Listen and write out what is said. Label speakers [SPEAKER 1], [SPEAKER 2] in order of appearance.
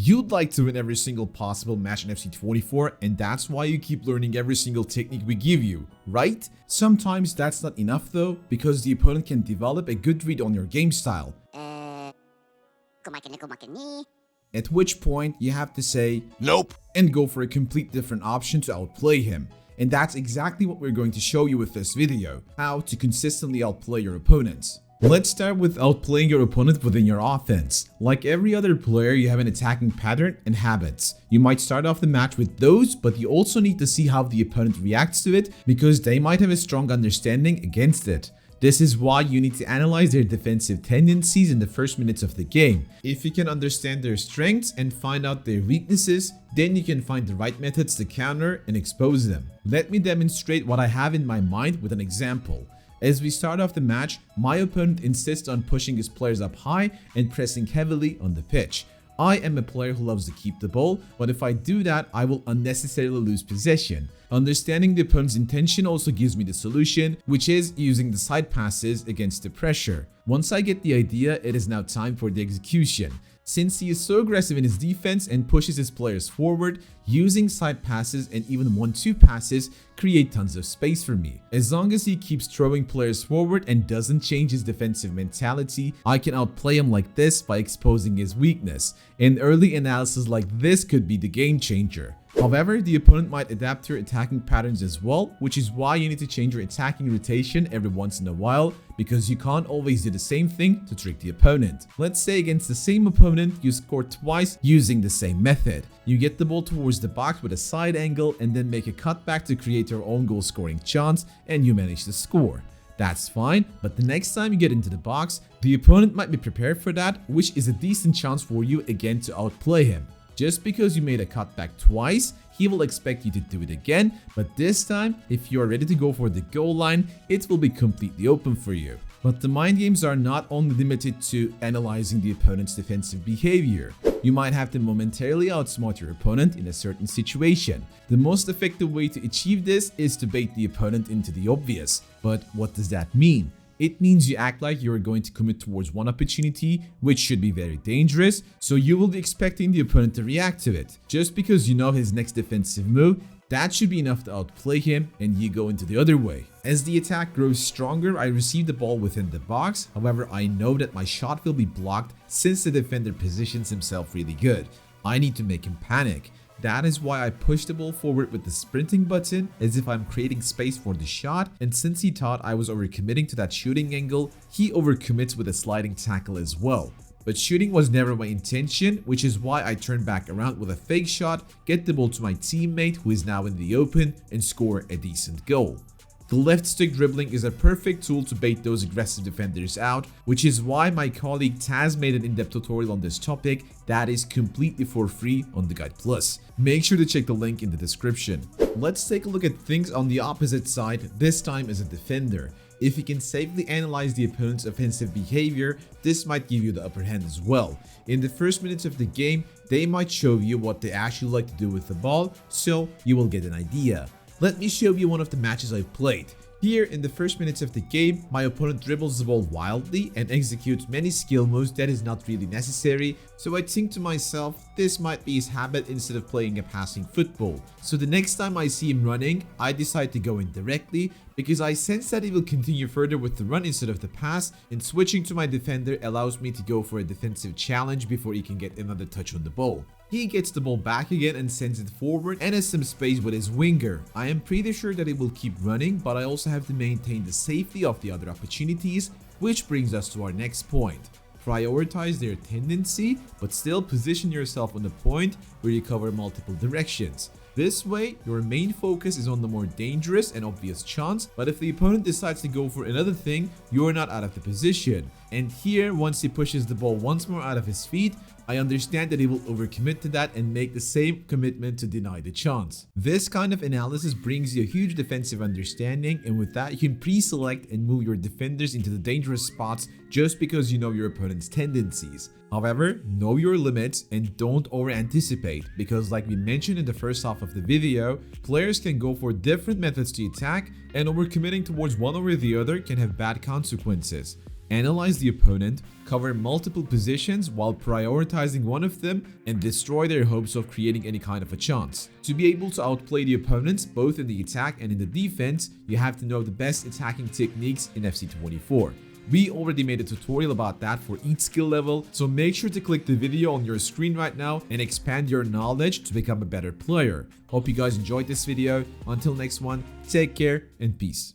[SPEAKER 1] You'd like to win every single possible match in FC24, and that's why you keep learning every single technique we give you, right? Sometimes that's not enough though, because the opponent can develop a good read on your game style. At which point you have to say nope and go for a complete different option to outplay him. And that's exactly what we're going to show you with this video, how to consistently outplay your opponents. Let's start with outplaying your opponent within your offense. Like every other player, you have an attacking pattern and habits. You might start off the match with those, but you also need to see how the opponent reacts to it because they might have a strong understanding against it. This is why you need to analyze their defensive tendencies in the first minutes of the game. If you can understand their strengths and find out their weaknesses, then you can find the right methods to counter and expose them. Let me demonstrate what I have in my mind with an example. As we start off the match, my opponent insists on pushing his players up high and pressing heavily on the pitch. I am a player who loves to keep the ball, but if I do that, I will unnecessarily lose possession. Understanding the opponent's intention also gives me the solution, which is using the side passes against the pressure. Once I get the idea, it is now time for the execution. Since he is so aggressive in his defense and pushes his players forward, using side passes and even 1-2 passes create tons of space for me. As long as he keeps throwing players forward and doesn't change his defensive mentality, I can outplay him like this by exposing his weakness. An early analysis like this could be the game changer. However, the opponent might adapt to your attacking patterns as well, which is why you need to change your attacking rotation every once in a while, because you can't always do the same thing to trick the opponent. Let's say against the same opponent, you score twice using the same method. You get the ball towards the box with a side angle and then make a cutback to create your own goal scoring chance, and you manage to score. That's fine, but the next time you get into the box, the opponent might be prepared for that, which is a decent chance for you again to outplay him. Just because you made a cutback twice, he will expect you to do it again, but this time, if you are ready to go for the goal line, it will be completely open for you. But the mind games are not only limited to analyzing the opponent's defensive behavior. You might have to momentarily outsmart your opponent in a certain situation. The most effective way to achieve this is to bait the opponent into the obvious. But what does that mean? It means you act like you're going to commit towards one opportunity, which should be very dangerous, so you will be expecting the opponent to react to it. Just because you know his next defensive move, that should be enough to outplay him and you go into the other way. As the attack grows stronger, I receive the ball within the box, however I know that my shot will be blocked since the defender positions himself really good. I need to make him panic. That is why I push the ball forward with the sprinting button as if I'm creating space for the shot, and since he thought I was overcommitting to that shooting angle, he overcommits with a sliding tackle as well. But shooting was never my intention, which is why I turn back around with a fake shot, get the ball to my teammate who is now in the open, and score a decent goal. The left stick dribbling is a perfect tool to bait those aggressive defenders out, which is why my colleague Taz made an in-depth tutorial on this topic that is completely for free on the Guide Plus. Make sure to check the link in the description. Let's take a look at things on the opposite side, this time as a defender. If you can safely analyze the opponent's offensive behavior, this might give you the upper hand as well. In the first minutes of the game, they might show you what they actually like to do with the ball, so you will get an idea. Let me show you one of the matches I've played. Here, in the first minutes of the game, my opponent dribbles the ball wildly and executes many skill moves that is not really necessary, so I think to myself, this might be his habit instead of playing a passing football. So the next time I see him running, I decide to go in directly because I sense that he will continue further with the run instead of the pass, and switching to my defender allows me to go for a defensive challenge before he can get another touch on the ball. He gets the ball back again and sends it forward and has some space with his winger. I am pretty sure that he will keep running, but I also have to maintain the safety of the other opportunities, which brings us to our next point. Prioritize their tendency, but still position yourself on the point where you cover multiple directions. This way, your main focus is on the more dangerous and obvious chance, but if the opponent decides to go for another thing, you're not out of the position. And here, once he pushes the ball once more out of his feet, I understand that he will overcommit to that and make the same commitment to deny the chance. This kind of analysis brings you a huge defensive understanding, and with that you can pre-select and move your defenders into the dangerous spots just because you know your opponent's tendencies. However, know your limits and don't over-anticipate, because like we mentioned in the first half of the video, players can go for different methods to attack, and overcommitting towards one over the other can have bad consequences. Analyze the opponent, cover multiple positions while prioritizing one of them, and destroy their hopes of creating any kind of a chance. To be able to outplay the opponents both in the attack and in the defense, you have to know the best attacking techniques in FC24. We already made a tutorial about that for each skill level, so make sure to click the video on your screen right now and expand your knowledge to become a better player. Hope you guys enjoyed this video. Until next one, take care and peace.